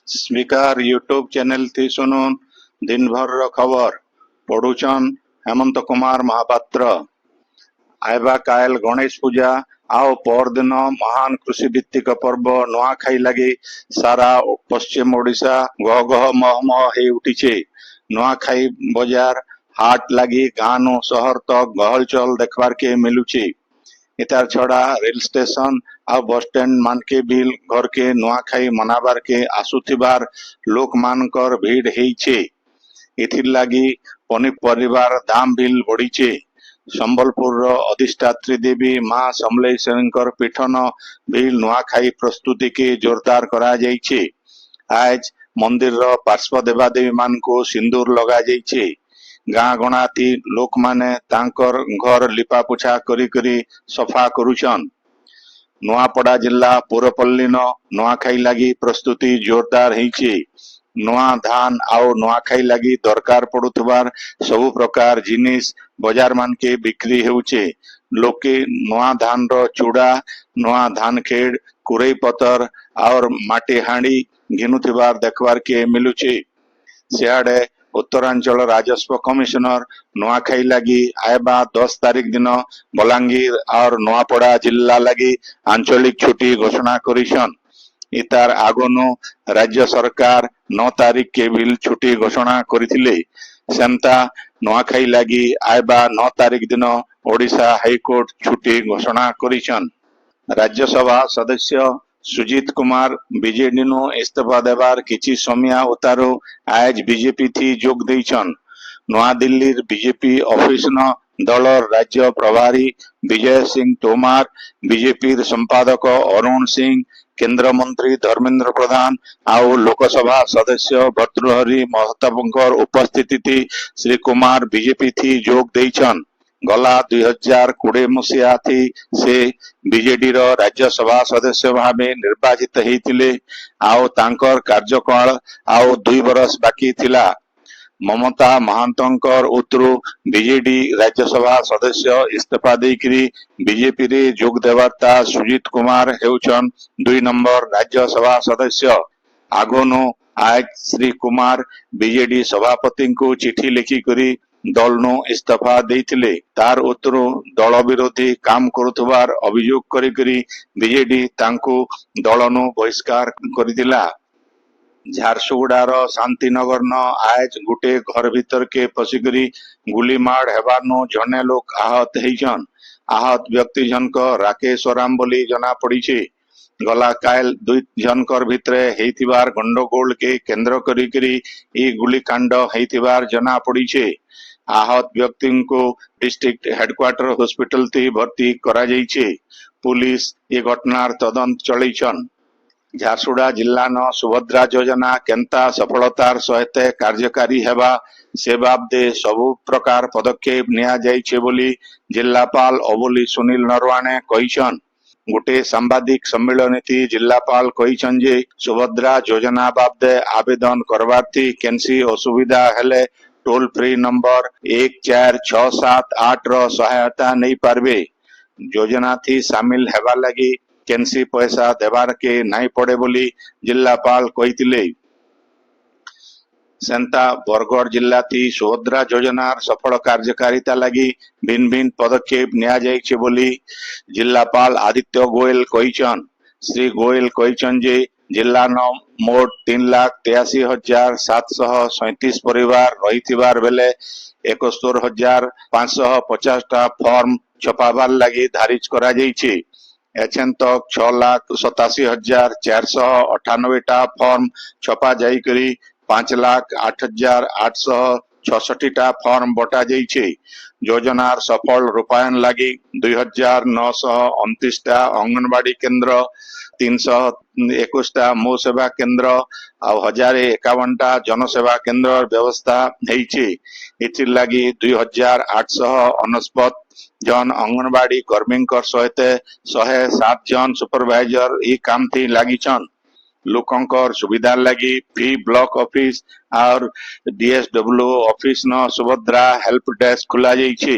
Speaker YouTube channel थी सुनुन दिन भर खबर पढ़ुचन हेमंत कुमार महापात्र। आयबा कायल गणेश पूजा आओ परदिन महान कृषि भित्तिक पर्व नुआखाई लगी सारा पश्चिम ओडिशा गह गह मह मह हो उठीचे। नुआखाई बजार हाट लगी गाँ नु शहर तक गहल चल देखबार के मिलुचे। इतार छड़ा रेल स्टेशन आ बस स्टैंड मान के बिल घर के नुआखाई मनाबार के आसुथिबार लोक मानकर भीड़ हेइछे। एथिर लागी पनिपरिबार दाम बिल बढ़ीचे। संबलपुर अधिष्ठात्री देवी मां समलेश्वरी पीठन बिल नुआखाई प्रस्तुति के जोरदार करा जाइछे। आज मंदिर पार्श्व देवादेवी मान को सिंदूर लगा जाइछे। गाँ गणाती लोक माने तांकर घर लिपापोछा करी करी सफा करुछन। नुआपड़ा जिला पुरपल्ली नुआखाई लगी प्रस्तुति जोरदार हेइछे। नुआ धान आउ नुआखाई लगी दरकार पड़ुथबार सबु प्रकार जिनिस बाजार मान के बिक्री हेउचे। लोके नुआ धान रो चूड़ा नुआ धान खेड़ कुरई पतर और माटी हांडी घिनुथिबार देखबार के मिलुचे। सियाड़े उत्तरांचल राजस्व कमिशनर नुआखाई लगी आयबा 10 तारीख दिन बलांगीर और नुआपड़ा जिला लगी आंचलिक छुट्टी घोषणा करिछन। इतार आगोनो राज्य सरकार 9 तारीख के बिल छुट्टी घोषणा करिथिले। सेंता नुआखाई लगी आयबा 9 तारीख दिन ओडिशा हाईकोर्ट छुट्टी घोषणा करिछन। राज्यसभा सदस्य सुजीत कुमार बीजेडी नु इस्तीफा देवार किछि समय उतारो आज बीजेपी थी जोग देइछन। नवा दिल्ली बीजेपी ऑफिस न दलर राज्य प्रभारी विजय सिंह तोमार, बीजेपी संपादक अरुण सिंह, केंद्र मंत्री धर्मेंद्र प्रधान आउ लोकसभा सदस्य भर्तृहरि महताबंकर उपस्थिति थी श्री कुमार बीजेपी थी जोग देइछन। गला 2020 मसीहा थी से बीजेडी रो राज्यसभा सदस्य भावे निर्वाचित हेइतिले आउ तांकर कार्यकाल आउ 2 बरस बाकी थिला। ममता महांतंकर उतरु बीजेडी राज्यसभा सदस्य इस्तीफा देकरी बीजेपी रे जोग देवाता सुजीत कुमार हेउछन 2 नंबर राज्यसभा सदस्य। आगोनो आज श्री कुमार बीजेडी सभापति को चिठी लिखी करी दल नु इस्तीफा देइथिले। तार उतरु दल विरोधी काम करुथबार अभियोग करी करी बीजेडी तांको दल नु बहिष्कार करिदिला। झारसुगुड़ार शांतिनगर न आज गुटे घर भीतर के पशिकरी गुलीमाड़ हेबार नु जने लोक आहत हेइछन। आहत व्यक्ति जनक राकेश ओराम बोली जना पड़ीछे। गला कायल 2 जनकर भितरे हेइथिबार गंडगोल के केंद्र करी करी ई गुलीकांड हेइथिबार जना पड़ीछे। आहत व्यक्ति को डिस्ट्रिक्ट हेडक्वार्टर हॉस्पिटल थी भर्ती करा जाइछे। पुलिस ये घटनार तदंत चलैछन। झारसुगुड़ा जिला न सुभद्रा योजना केंता सफलतार सहित कार्यकारी हेबा से बाबदे सबु प्रकार पदक्षेप निया जाइछे बोली जिलापाल अबोली सुनील नरवाणे कहिछन। गोटे सांबादिक सम्मेलन थी जिलापाल कहिछन जे सुभद्रा योजना बाबदे आवेदन करबार थी केनसी असुविधा हेले टोल फ्री नंबर 14678 रो सहायता नहीं पारबे। योजना थी शामिल हेबा लगी केनसी पैसा देवार के नहीं पड़े बोली जिलापाल कहिथिले। सेंता बरगढ़ जिला थी सुभद्रा योजनार सफल कार्यकारिता लगी भिन्न भिन्न पदक्षेप निया जाइछे बोली जिलापाल आदित्य गोयल कहिछन। श्री गोयल कहिछन जे जिला न मोट 3,83,737 परिवार रहिथिबार बेले 71,550 टा फॉर्म छपाबार लगी धारिज करा जाइछे। एछन तक 6,87,498 टा फॉर्म छपा जाई करी 5,08,866 टा फॉर्म बटा जाइछे। योजनार सफल रूपायन लगी 2,929 टा अंगनवाड़ी केंद्र 321 टा मो सेवा केंद्र और 1,051 टा जनसेवा केंद्र व्यवस्था हेइछे। इथिर लगी 2,849 जन अंगनवाड़ी कर्मी सहित 107 जन सुपरवाइजर ई काम थी लागिछन। लोकंकर सुविधा लगी पी ब्लॉक ऑफिस और डीएसडब्ल्यू ऑफिस न सुभद्रा हेल्प डेस्क खुला जाइछे।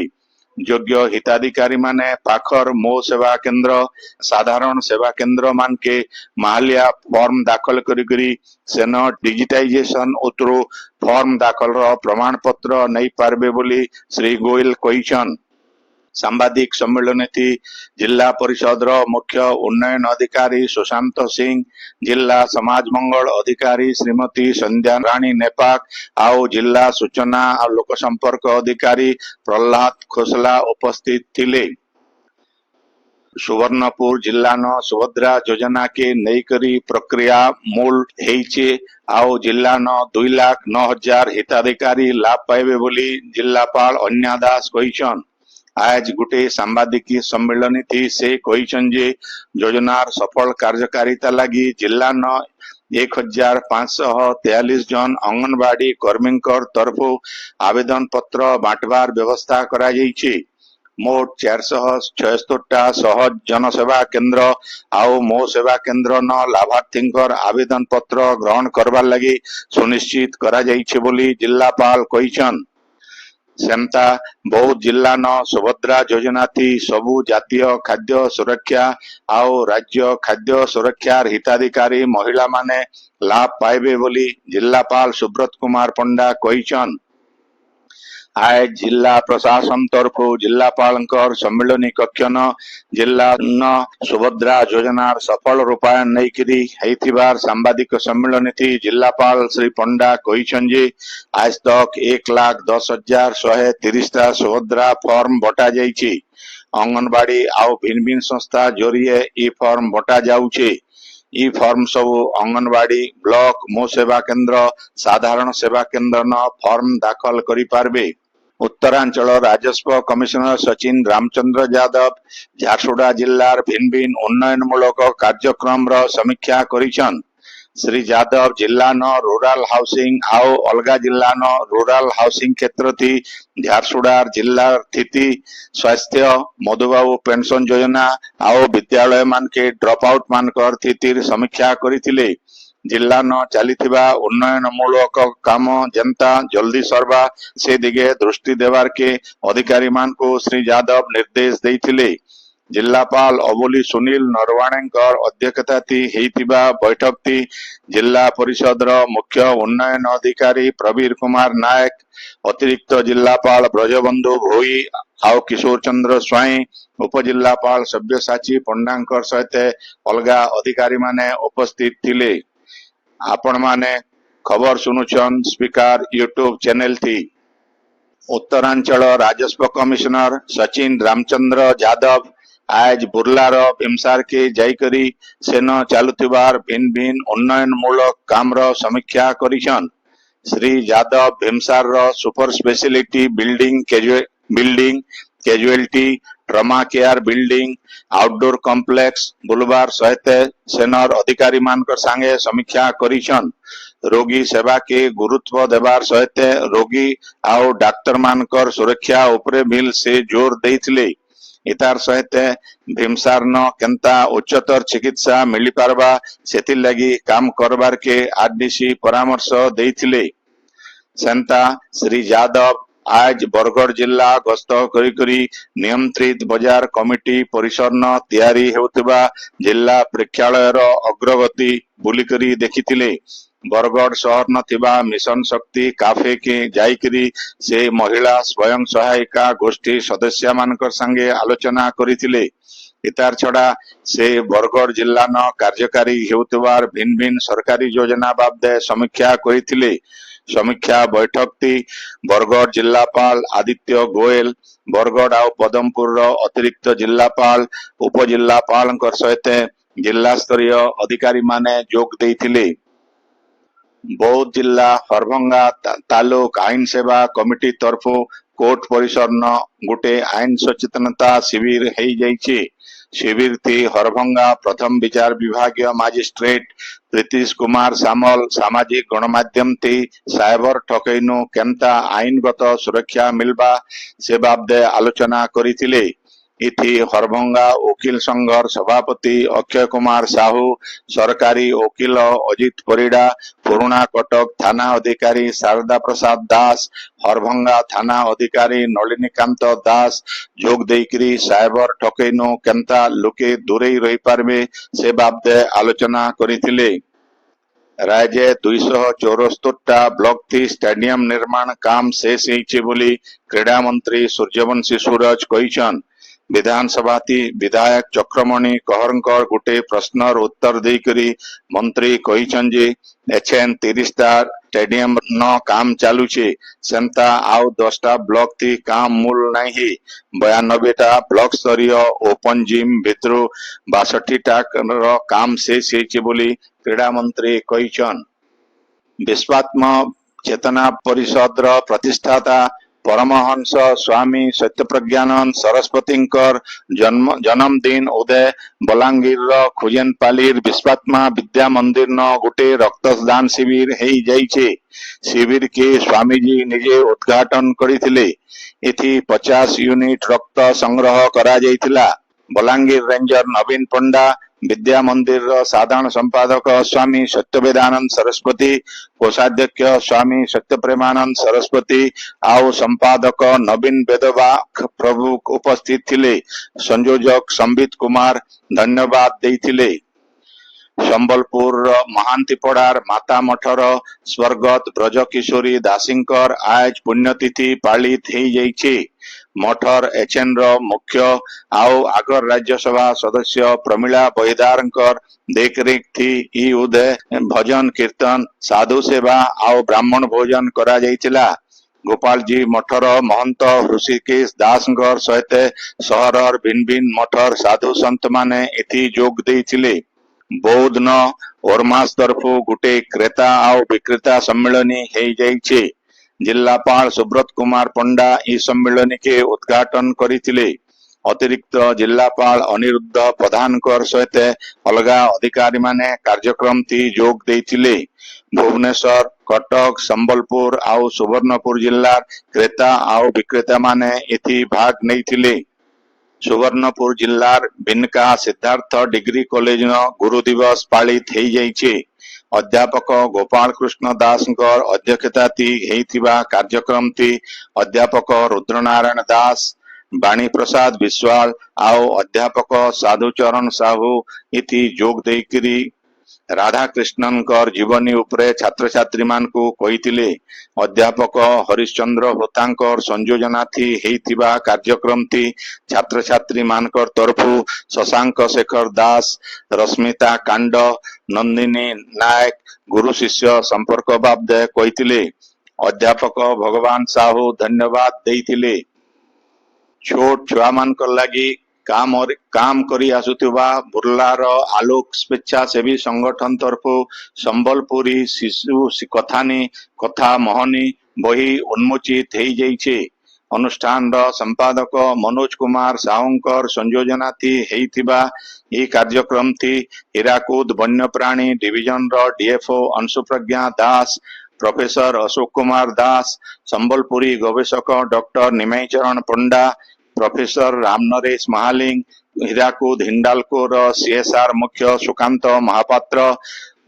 योग्य हिताधिकारी माने पाखर मो सेवा केंद्र साधारण सेवा केंद्र मान के मालिया फॉर्म दाखल करी सेन डिजिटाइजेशन उतरु फॉर्म दाखल रो प्रमाण पत्र नहीं पारबे बोली श्री गोयल कहिछन। सांबादिक सम्मेलन थी जिला परिषद रो मुख्य उन्नयन अधिकारी सुशांत सिंह, जिला समाज मंगल अधिकारी श्रीमती संध्या राणी नेपाक आउ जिला सूचना और लोक संपर्क अधिकारी प्रहलाद खोसला उपस्थित थिले। सुवर्णपुर जिला न सुभद्रा योजना के नईकरी प्रक्रिया मूल हेइचे आउ जिला न 2,09,000 हिताधिकारी लाभ पाइबे बोली जिलापाल अन्या दास कहिछन। आज गुटे सांबादिकी सम्मेलन थी से कहिछन जे योजनार सफल कार्यकारिता लगी जिला न 1,543 जन अंगनवाड़ी कर्मी तरफ आवेदन पत्र बांटवार व्यवस्था करा जाइछे। मोट 476 सहज जनसेवा केंद्र आउ मो सेवा केंद्र न लाभार्थी आवेदन पत्र ग्रहण करवार लगी सुनिश्चित करा जाइछे बोली जिलापाल कहिछन। सेमता बौद्ध जिला न सुभद्रा योजना थी सबु जातीय खाद्य सुरक्षा आउ राज्य खाद्य सुरक्षार हिताधिकारी महिला माने लाभ पाइबे बोली जिलापाल सुब्रत कुमार पंडा कहिछन। आज जिला प्रशासन तरफ जिलापाल सम्मेलनी कक्ष न जिला न सुभद्रा योजनार सफल रूपायन नहीं करी हेइथिबार सांबादिक सम्मेलन थी जिलापाल श्री पंडा कहिछन जे आज तक 1,10,130 टा सुभद्रा फॉर्म बटा जाइछि। अंगनवाड़ी आउ भिन्न भिन्न संस्था जोरिए ई फॉर्म बटा जाउछे। ई फॉर्म सब अंगनवाड़ी ब्लॉक मो सेवा केंद्र साधारण सेवा केंद्र न फॉर्म दाखल करि पारबे। उत्तरांचल राजस्व कमिशनर सचिन रामचंद्र यादव झारसुगुड़ा जिल्लार भिन्न भिन्न उन्नयनमूलक कार्यक्रम रो समीक्षा करिछन। श्री यादव जिला न रूरल हाउसिंग आउ अलगा जिला न रूरल हाउसिंग क्षेत्र थी झारसुगुड़ार जिला स्थिति स्वास्थ्य मधुबाबू पेंशन योजना आउ विद्यालय मान के ड्रॉप आउट मानकर स्थितिर समीक्षा करिथिले। जिला न चलीथिबा उन्नयनमूलक काम जनता जल्दी सरवा से दिगे दृष्टि देवार के अधिकारी मान को श्री यादव निर्देश देइथिले। जिलापाल अबोली सुनील नरवाणेकर अध्यक्षता थी हेइथिबा बैठक थी जिला परिषद रो मुख्य उन्नयन अधिकारी प्रवीर कुमार नायक, अतिरिक्त जिलापाल ब्रजबंधु भोई आउ किशोर चंद्र स्वाई, उपजिलापाल सब्यसाची पंडांकर सहित अलगा अधिकारी माने उपस्थित थिले। आपण माने खबर सुनुछन स्पीकर यूट्यूब चैनल थी। उत्तरांचल राजस्व कमिश्नर सचिन रामचंद्र यादव आज बुर्लार भीमसार के जाइकरी सेन चालुथिबार भिन्न भिन्न उन्नयन मूलक काम रो समीक्षा करिछन। श्री यादव भीमसार रो super speciality building casualty trauma care building outdoor complex बुलवार सहित सेनर अधिकारी मान संगे समीक्षा करिछन। रोगी सेवा के गुरुत्व देवार सहित रोगी आउ डाक्तर मानकर सुरक्षा उपरे बिल से जोर देइथिले। इतार सहित भीमसार न केंता उच्चतर चिकित्सा मिली पारबा सेति लगी काम करबार के आरडीसी परामर्श देइथिले। सेंता श्री यादव आज बरगढ़ जिला गस्त करी नियंत्रित बाजार कमिटी परिसर न तैयारी हेउथिबा जिला प्रेक्षालय रो अग्रगति बुलिकरी देखिथिले। बरगढ़ शहर न थिबा मिशन शक्ति काफे के जाइकरी से महिला स्वयं सहायिका गोष्ठी सदस्य मानकर संगे आलोचना करिथिले। इतार छड़ा से बरगढ़ जिला न कार्यकारी हेउथिबार भिन्न भिन्न सरकारी योजना बाबदे समीक्षा करिथिले। समीक्षा बैठक थी बरगढ़ जिलापाल आदित्य गोयल, बरगढ़ आउ पदमपुर रो अतिरिक्त जिलापाल उपजिलापाल सहित जिला स्तरीय अधिकारी माने जोग देइथिले। बौद्ध जिला हरभंगा तालुक आईन सेवा कमिटी तरफ कोर्ट परिसर न गुटे आईन सचेतनता शिविर हेइ जाइछे। शिविर थी हरभंगा प्रथम विचार विभागीय मजिस्ट्रेट प्रीतिश कुमार सामल सामाजिक गणमाध्यम थी साइबर ठकैनु केंता आईनगत सुरक्षा मिलबा से बाबदे आलोचना करिथिले। इथि हरभंगा वकील संघर सभापति अक्षय कुमार साहू, सरकारी वकील अजित परिड़ा, पुराणा कटक थाना अधिकारी शारदा प्रसाद दास, हरभंगा थाना अधिकारी नलिनीकांत दास जोग देकरी साइबर ठकैनु केंता लोके दूरे रही पारबे से बाबदे आलोचना करिथिले। राज्य 274टा ब्लॉक थी स्टेडियम निर्माण काम शेष होइछे बोली क्रीड़ा मंत्री सूर्यवंशी सूरज कहिछन। विधानसभा थी विधायक चक्रमणि कहरकर गोटे प्रश्नर उत्तर देकरी मंत्री कहिछन जे एछेन 30टा स्टेडियम न काम चालुछे सेंता आउ 10टा ब्लॉक थी काम मूल नहीं। 92टा ब्लॉक स्तरीय ओपन जिम भितरु 62टा काम शेष होइछे बोली क्रीड़ा मंत्री कहिछन। विश्वात्म चेतना परिषद प्रतिष्ठाता परमहंस स्वामी सत्यप्रज्ञानंद सरस्वतींकर जन्मदिन उदय बलांगीर खुजेनपालीर विश्वात्मा विद्या मंदिर न गोटे रक्तदान शिविर हेई जाइछे। शिविर के स्वामीजी निजे उद्घाटन करिथिले। एथि 50 यूनिट रक्त संग्रह करा जाइथिला। बलांगीर रेंजर नवीन पंडा, विद्या मंदिर साधारण संपादक स्वामी सत्यवेदानंद सरस्वती, कोषाध्यक्ष स्वामी सत्यप्रेमानंद सरस्वती आउ संपादक नवीन बेदवा प्रभु उपस्थित थिले। संयोजक संबित कुमार धन्यवाद देइथिले। संबलपुर महांतीपड़ार माता मठर स्वर्गत ब्रजकिशोरी दासींकर आज पुण्यतिथि पालित हो जाइछे। मठर एचएन मुख्य आउ आगर राज्यसभा सदस्य प्रमिला बहिदारकर देखरेख थी ई उदय भजन कीर्तन साधु सेवा आउ ब्राह्मण भोजन करा जाइतिला। गोपाल जी मठर महंत ऋषिकेश दासंकर सहित सहरर भिन्न भिन्न मठर साधु संत माने एथि जोग देइथिले। बौद्ध न ओरमास तरफु गोटे क्रेता आउ विक्रेता सम्मेलनी हेई जाइछे। जिल्लापाल सुब्रत कुमार पंडा ई सम्मेलनी के उद्घाटन करिथिले। अतिरिक्त जिल्लापाल अनिरुद्ध प्रधानकर सहित अलगा अधिकारी माने कार्यक्रम थी जोग देइथिले। भुवनेश्वर कटक संबलपुर आउ सुवर्णपुर जिल्लार क्रेता आउ विक्रेता माने एथि भाग नैथिले। सुवर्णपुर जिल्लार बिनका सिद्धार्थ डिग्री कॉलेज न गुरु दिवस पालित हेई जाइछे। अध्यापक गोपाल कृष्ण दासंकर अध्यक्षता थी हेइथिबा कार्यक्रम थी अध्यापक रुद्रनारायण दास, वाणी प्रसाद विश्वाल आउ अध्यापक साधुचरण साहू इति जोग देइकरी राधा कृष्णनकर जीवनी उपरे छात्र छात्री मान को कहिथिले। अध्यापक हरिश्चंद्र होतांकर संयोजना थी हेइथिबा कार्यक्रम थी छात्र छात्री मानकर तरफु शशांक शेखर दास, रश्मिता कांड, नंदिनी नायक गुरु शिष्य संपर्क बाबदे कहिथिले। अध्यापक भगवान साहू धन्यवाद देइथिले। छोट छुआ मानकर लागि काम करी आसुथिबा बुर्लार आलोक स्वेच्छासेवी संगठन तरफु संबलपुरी शिशु कथानी कथा मोहनी बही उन्मोचित हेई जाइछे। अनुष्ठान संपादक मनोज कुमार साहूंकर संयोजना थी हेइथिबा ई कार्यक्रम थी हीराकुद वन्यप्राणी डिविजन डीएफओ अंशुप्रज्ञा दास, प्रोफेसर अशोक कुमार दास, संबलपुरी गवेषक डॉक्टर निमाईचरण पंडा, प्रोफेसर रामनरेश महालिंग, हीराकुद हिंडालकोर सीएसआर मुख्य सुकांत महापात्र,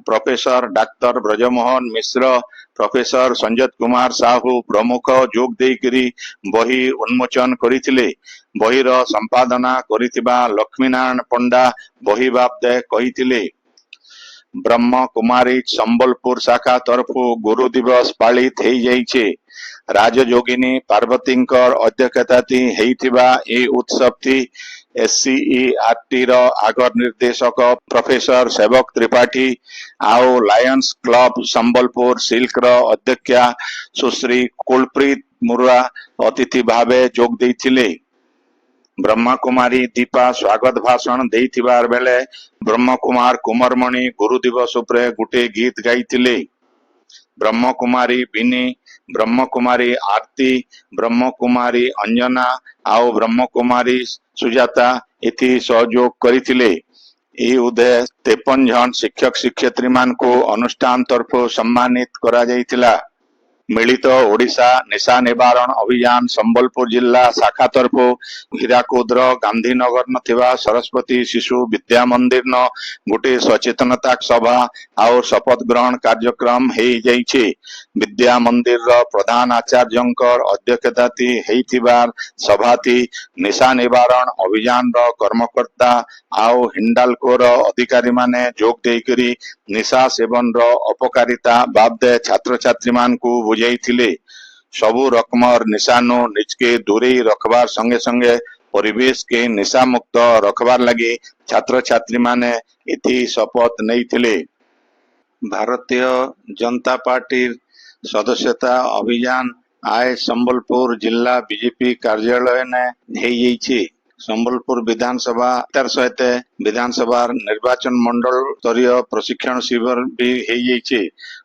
प्रोफेसर डाक्टर ब्रजमोहन मिश्र, प्रोफेसर संजत कुमार साहू प्रमुख जोग देकरी बही उन्मोचन करिथिले। बहीर संपादना करिथिबा लक्ष्मीनारायण पंडा बही बाबदे कहिथिले। ब्रह्म कुमारी संबलपुर शाखा तरफु गुरु दिवस पालित हेई जाइछे। राजयोगिनी पार्वतींकर अध्यक्षता थी हेइथिबा ए उत्सव थी एससीईआरटी रो आगर निर्देशक प्रोफेसर सेवक त्रिपाठी आउ लायंस क्लब संबलपुर सिल्क रो अध्यक्षा सुश्री कुलप्रीत मुर्रा अतिथि भावे जोग देइथिले। ब्रह्मा कुमारी दीपा स्वागत भाषण देइथिबार बेले ब्रह्म कुमार कुमारमणि गुरु दिवस उपरे गुटे गीत गाइथिले। ब्रह्म कुमारी बिनी, ब्रह्म कुमारी आरती, ब्रह्म कुमारी अंजना आउ ब्रह्म कुमारी सुजाता इति सहयोग करिथिले। ई उदय 53 जन शिक्षक शिक्षयित्री मान को अनुष्ठान तरफ सम्मानित करा जाइथिला। मिलित ओडिशा निशा निवारण अभियान संबलपुर जिला शाखा तरफ हीराकुद गांधीनगर न सरस्वती शिशु विद्या मंदिर न गोटे सचेतनता सभा और शपथ ग्रहण कार्यक्रम हो जाइए। विद्या मंदिर प्रधान आचार्य अध्यक्षता सभा थी निशा निवारण अभियान कर्मकर्ता आउ हिंडाल्कोर अधिकारी माने जोग देकरी निशा सेवन अपकारिता बाबदे छात्र छात्री मान को बुझाई सबु रकमर निशानु निजके दूरे रखबार संगे संगे परिवेश के निशा मुक्त रखबार लगी छात्र छात्री माने इति शपथ नहीं थिले। भारतीय जनता पार्टी सदस्यता अभियान आय संबलपुर जिला बीजेपी कार्यालय ने हो संबलपुर विधानसभा तार सहित विधानसभा निर्वाचन मंडल स्तरीय प्रशिक्षण शिविर भी हो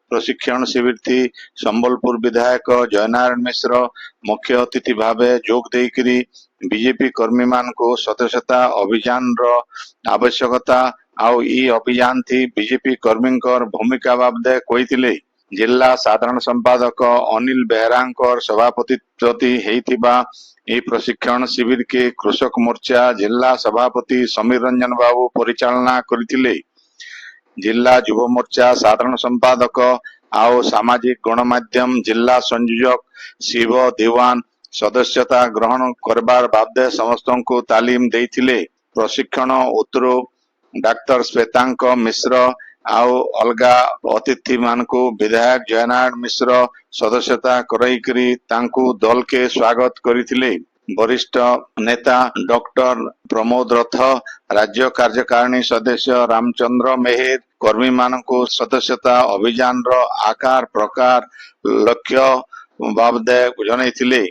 प्रशिक्षण शिविर थी संबलपुर विधायक जयनारायण मिश्र मुख्य अतिथि भावे जोग देकरी बीजेपी कर्मी मान को सदस्यता अभियान रो आवश्यकता आउ ई अभियान थी बीजेपी कर्मी भूमिका बाबदे कही जिला साधारण संपादक अनिल बेहरा सभापति होइतिबा ए प्रशिक्षण शिविर के कृषक मोर्चा जिला सभापति समीर रंजन बाबू परिचालना करथिले। जिला युव मोर्चा साधारण संपादक आउ सामाजिक गणमाध्यम जिला संयोजक शिव दीवान सदस्यता ग्रहण करबार बाबदे समस्त को तालीम देथिले। प्रशिक्षण उत्तरो डाक्टर श्वेतांक मिश्र आउ अलगा अतिथि मान को विधायक जयनारायण मिश्र सदस्यता कराई तांकु दल के स्वागत करथिले। वरिष्ठ नेता डॉक्टर प्रमोद रथ राज्य कार्यकारिणी सदस्य रामचंद्र मेहर कर्मी मान को सदस्यता अभियान रो आकार प्रकार लक्ष्य बाबदे जनइथिले।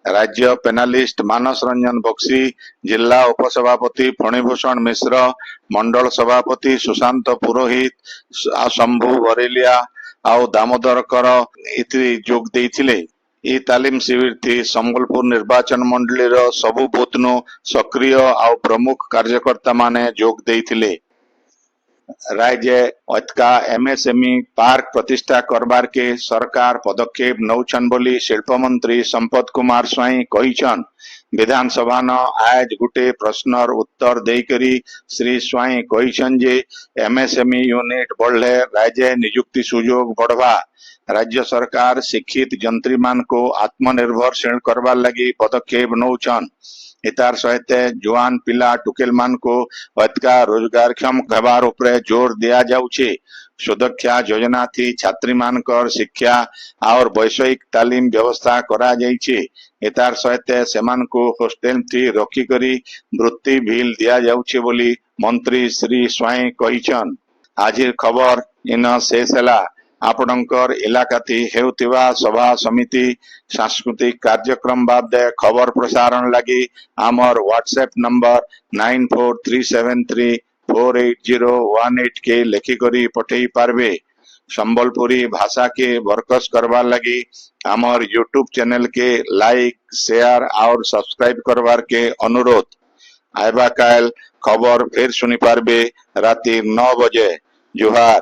राज्य पेनालिस्ट मानस रंजन बक्सी जिला उपसभापति फणीभूषण मिश्र मंडल सभापति सुशांत पुरोहित शंभु बरेलिया आउ दामोदर कर इति जोग देथिले। ई तालीम शिविर थी संबलपुर निर्वाचन मंडली रो सबु बूथ नु सक्रिय आउ प्रमुख कार्यकर्ता माने जोग देथिले। राज्य अतका एमएसएमई पार्क प्रतिष्ठा करबार के सरकार पदक्षेप नौछन बोली शिल्प मंत्री संपत कुमार स्वाई कहिछन। विधानसभा न आज गुटे प्रश्नर उत्तर देकरी श्री स्वाई कहिछन जे एमएसएमई यूनिट बढ़ले राज्य नियुक्ति सुयोग बढ़वा। राज्य सरकार शिक्षित जंत्री मान को आत्मनिर्भरशील करबार लगी पदक्षेप नौछन। इतार सहित जुआन पिला टुकेल मान को अतका रोजगारक्षम हेबार उपरे जोर दिया जाउछे। सुदक्षा योजना थी छात्री मानकर शिक्षा और वैषयिक तालीम व्यवस्था करा जाइछे। इतार सहित सेमान को होस्टेल थी रखी करी वृत्ति भील दिया जाउछे बोली मंत्री श्री स्वाई कहिछन। आजिर खबर इन शेष है। आपणकर इलाका थी हेउतिबा सभा समिति सांस्कृतिक कार्यक्रम बाबदे खबर प्रसारण लगी आमर व्हाट्सएप नंबर 9437348018 के लेखिकरी पठेई पारबे। संबलपुरी भाषा के बरकस करवार लगी आमर यूट्यूब चैनल के लाइक शेयर और सब्सक्राइब करवार के अनुरोध। आइबा काल खबर फिर सुनी पारबे राति 9 बजे। जुहार।